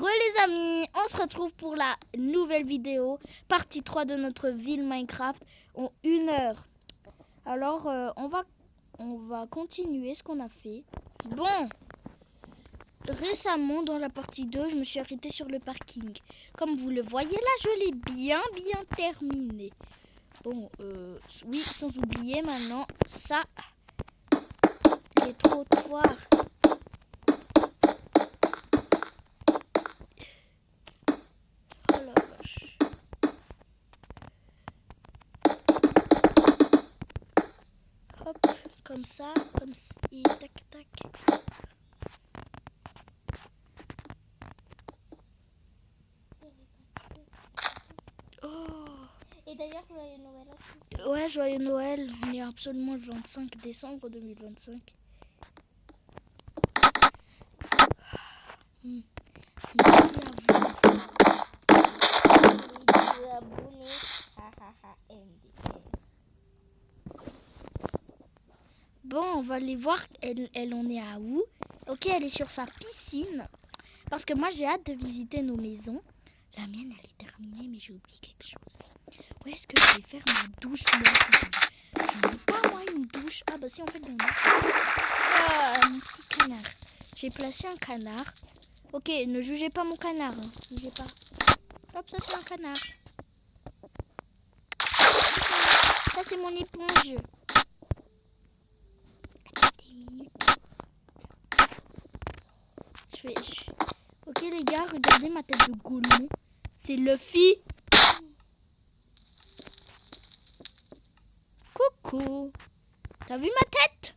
Les amis, on se retrouve pour la nouvelle vidéo, partie 3 de notre ville Minecraft en 1 heure. Alors, on va continuer ce qu'on a fait. Bon, récemment dans la partie 2, je me suis arrêtée sur le parking. Comme vous le voyez là, je l'ai bien terminé. Bon, oui, sans oublier maintenant ça, les trottoirs. Comme ça, et tac tac. Oh. Et d'ailleurs, joyeux Noël à tous. Ouais, joyeux Noël. On est absolument le 25 décembre 2025. Merci à vous. Bon, on va aller voir, elle en est à où. Ok, elle est sur sa piscine. Parce que moi, j'ai hâte de visiter nos maisons. La mienne, elle est terminée, mais j'ai oublié quelque chose. Où est-ce que je vais faire ma douche, moi? Je n'ai pas, moi, une douche. Ah, bah si, en fait, j'en ai. Ah, mon petit canard. J'ai placé un canard. Ok, ne jugez pas mon canard. Hein. Ne jugez pas. Hop, ça, c'est un canard. Ça, c'est mon éponge. Ok les gars, regardez ma tête de golemon. C'est Luffy. Coucou. T'as vu ma tête?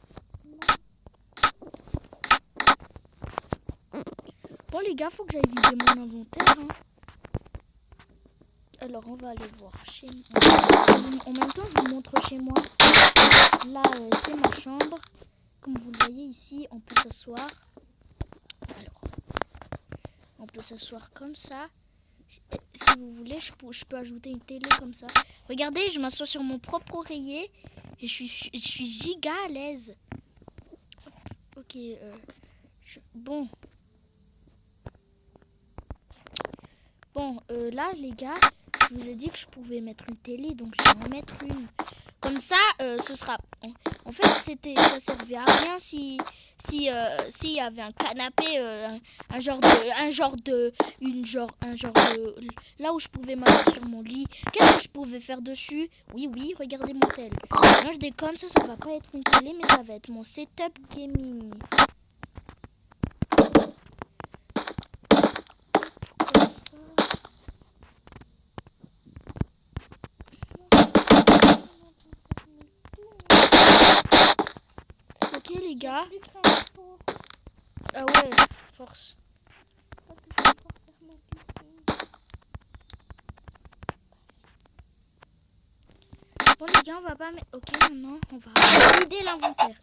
Bon les gars, faut que j'aille vider mon inventaire. Hein. Alors on va aller voir chez moi. En même temps, je vous montre chez moi. Là, c'est ma chambre. Comme vous le voyez ici, on peut s'asseoir. Alors, on peut s'asseoir comme ça. Si vous voulez, je peux ajouter une télé comme ça. Regardez, je m'assois sur mon propre oreiller et je suis giga à l'aise. Ok, bon. Bon, là, les gars, je vous ai dit que je pouvais mettre une télé, donc je vais en mettre une. Comme ça, ce sera... En fait, ça servait à rien s'il y avait un canapé, un genre de là où je pouvais m'asseoir sur mon lit. Qu'est-ce que je pouvais faire dessus? Oui, regardez mon tel. Moi, je déconne, ça va pas être une télé, mais ça va être mon setup gaming. Comme ça. Ok les gars. Ah ouais, force. Parce que je vais encore faire ma piscine. Bon les gars, on va pas mettre... Ok, maintenant, on va vider l'inventaire.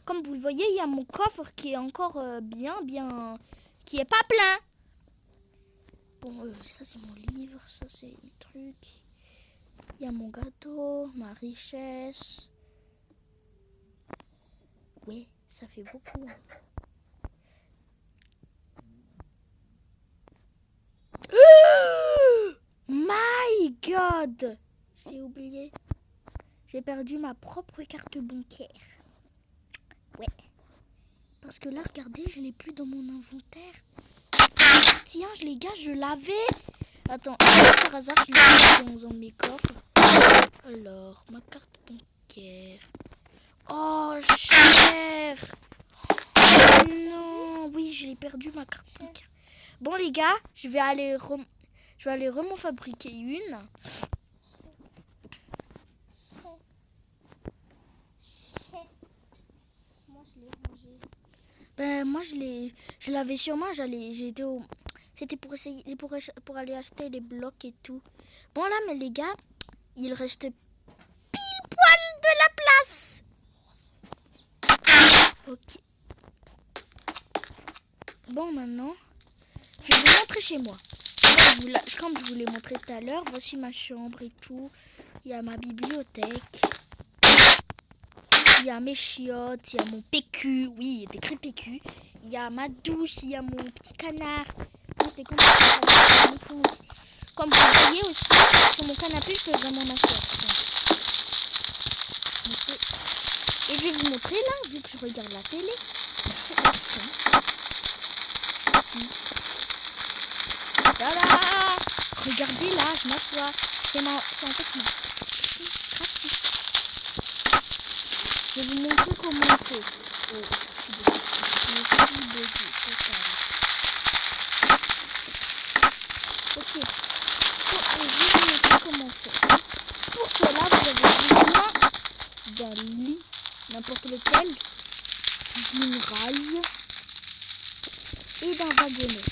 Comme vous le voyez, il y a mon coffre qui est encore bien... qui est pas plein. Bon, ça c'est mon livre, ça c'est mes trucs. Il y a mon gâteau, ma richesse. Ouais, ça fait beaucoup. My God! J'ai oublié. J'ai perdu ma propre carte bancaire. Ouais. Parce que là, regardez, je l'ai plus dans mon inventaire. Tiens, les gars, je l'avais. Attends, par hasard, je l'ai mis dans un de mes coffres. Alors, ma carte bancaire. Oh, cher! Oh, non, oui, je l'ai perdu, ma carte bancaire. Bon, les gars, je vais aller m'en fabriquer une. Ben, moi, je l'avais sur moi. C'était pour essayer, pour aller acheter les blocs et tout. Bon, là, mais les gars, il reste pile poil de la place. Ok. Bon, maintenant, je vais vous montrer chez moi. Comme je vous l'ai montré tout à l'heure, voici ma chambre et tout. Il y a ma bibliothèque. Il y a mes chiottes, il y a mon PQ. Oui, il est écrit PQ. Il y a ma douche, il y a mon petit canard. Mon je décompte la l'éponge. Comme vous voyez aussi, sur mon canapé, je peux vraiment m'asseoir. Et je vais vous montrer là, vu que je regarde la télé. Voilà. Regardez là, je m'assois. C'est en fait ma pratique. Je vais vous montrer comment on fait. Ok. Je vais vous montrer comment on fait. Pour cela, vous avez besoin d'un lit, n'importe lequel, d'une raille et d'un wagonnet.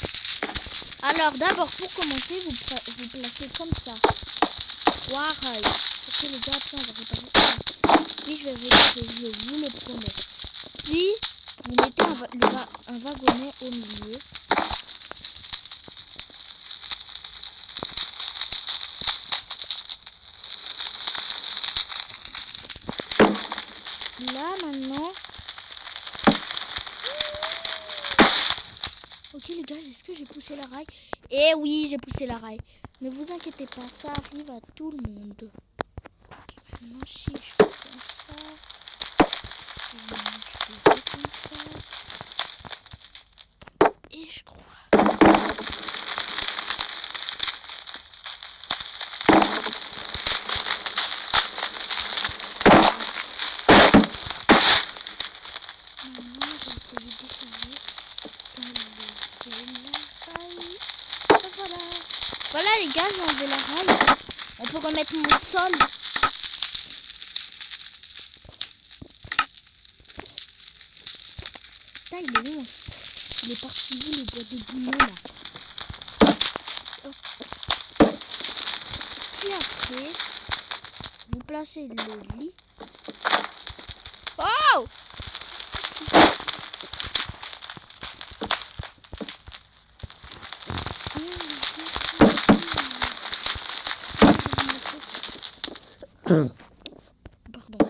Alors d'abord, pour commencer, vous placez comme ça 3 rails. Ok les gars, après on va réparer ça. Puis je vous le promets. Puis vous mettez un wagonnet au milieu. Là maintenant. Ok les gars, est-ce que j'ai poussé la raille? Eh oui, j'ai poussé la raille. Ne vous inquiétez pas, ça arrive à tout le monde. Ok, maintenant si je fais comme ça. Maintenant, je fais comme ça. Et je crois. Voilà les gars, j'ai enlevé la raille. On peut remettre mon sol. Putain, il est long. Il est parti où le bois de bouillon là? Oh. Puis après, vous placez le lit. Oh! Pardon.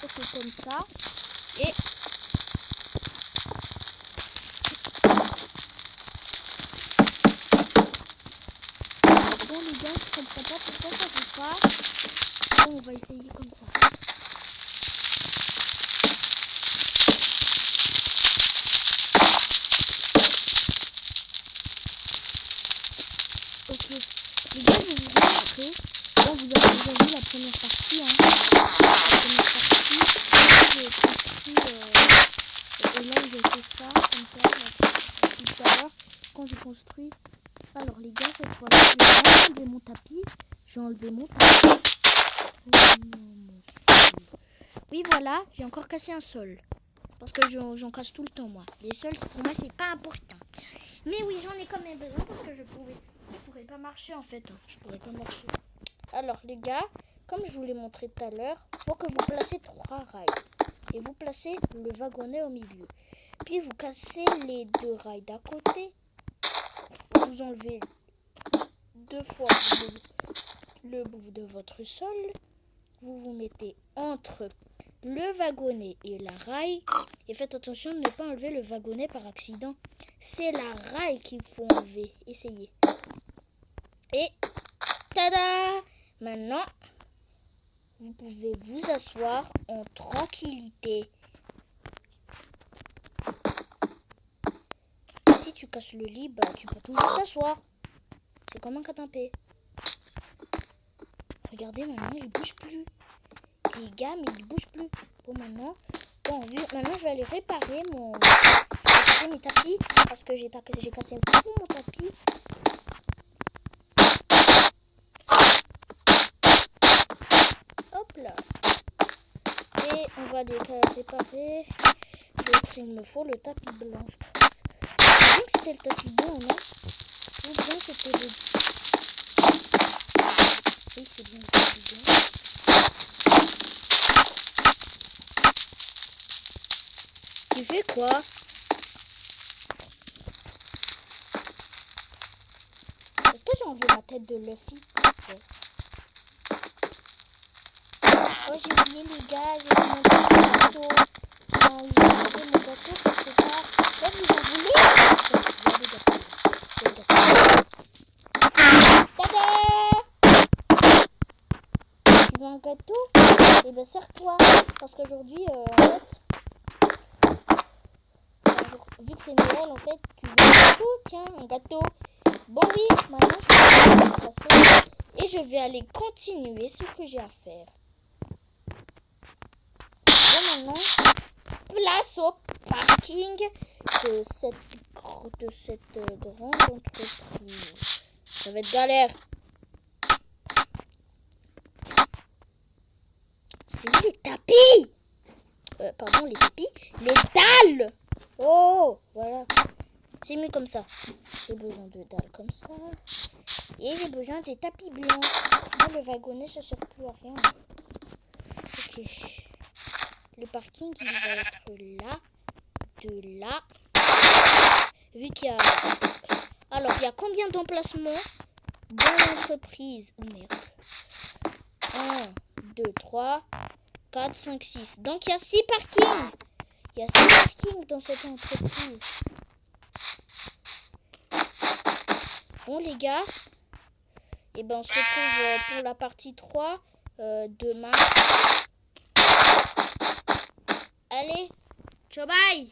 Ok, comme ça. Et bon les gars, je comprends pas pourquoi ça fait pas. Bon, on va essayer comme ça. Ok, les gars, je vais vous montrer. Bon, vous avez déjà vu la première partie, hein. La première partie, j'ai construit, et là j'ai fait ça, comme ça, tout à l'heure, quand j'ai construit. Alors les gars, cette fois-là, je vais enlever mon tapis. Je vais enlever mon tapis. Oui, voilà, j'ai encore cassé un sol. Parce que j'en casse tout le temps, moi. Les sols, pour moi, c'est pas important. Mais oui, j'en ai quand même besoin parce que je pourrais pas marcher, en fait. Je pourrais pas marcher. Alors, les gars, comme je vous l'ai montré tout à l'heure, il faut que vous placez 3 rails. Et vous placez le wagonnet au milieu. Puis, vous cassez les 2 rails d'à côté. Vous enlevez 2 fois le bout de votre sol. Vous vous mettez entre le wagonnet et la raille. Et faites attention de ne pas enlever le wagonnet par accident. C'est la raille qu'il faut enlever. Essayez. Et tada! Maintenant, vous pouvez vous asseoir en tranquillité. Si tu casses le lit, bah tu peux toujours t'asseoir. C'est comme un canapé. Regardez, maintenant il bouge plus. Les gars, mais il bouge plus. Bon, maintenant, maintenant je vais aller réparer mes tapis parce que j'ai cassé tout mon tapis. Hop là. Et on va les réparer. Donc il me faut le tapis blanc. Je crois que c'était le tapis blanc, non? Ou bien c'était le... Oui, c'est bien le tapis blanc. Tu fais quoi? Est-ce que j'ai enlevé ma tête de Luffy? Ouais. Oh, j'ai oublié les gars, j'ai oublié mon gâteau. J'ai oublié mon gâteau quelque part. gâteau, et ben serre-toi. Parce qu'aujourd'hui, en fait, vu que c'est Noël, en fait, tu veux un gâteau. Tiens, un gâteau. Bon oui, maintenant je vais passer et je vais aller continuer ce que j'ai à faire. Et maintenant, place au parking de cette grande entreprise. Ça va être galère. C'est où les tapis? Pardon, les tapis. Les dalles. Oh, voilà. C'est mieux comme ça. J'ai besoin de dalles comme ça. Et j'ai besoin des tapis blancs. Moi, le wagonnet, ça sert plus à rien. Ok. Le parking, il va être là. De là. Vu qu'il y a... Alors, il y a combien d'emplacements dans l'entreprise? Oh merde. 1, 2, 3, 4, 5, 6. Donc, il y a 6 parkings. Il y a 6 parkings dans cette entreprise. Bon, les gars. Et ben, on se retrouve pour la partie 3 demain. Allez, ciao, bye!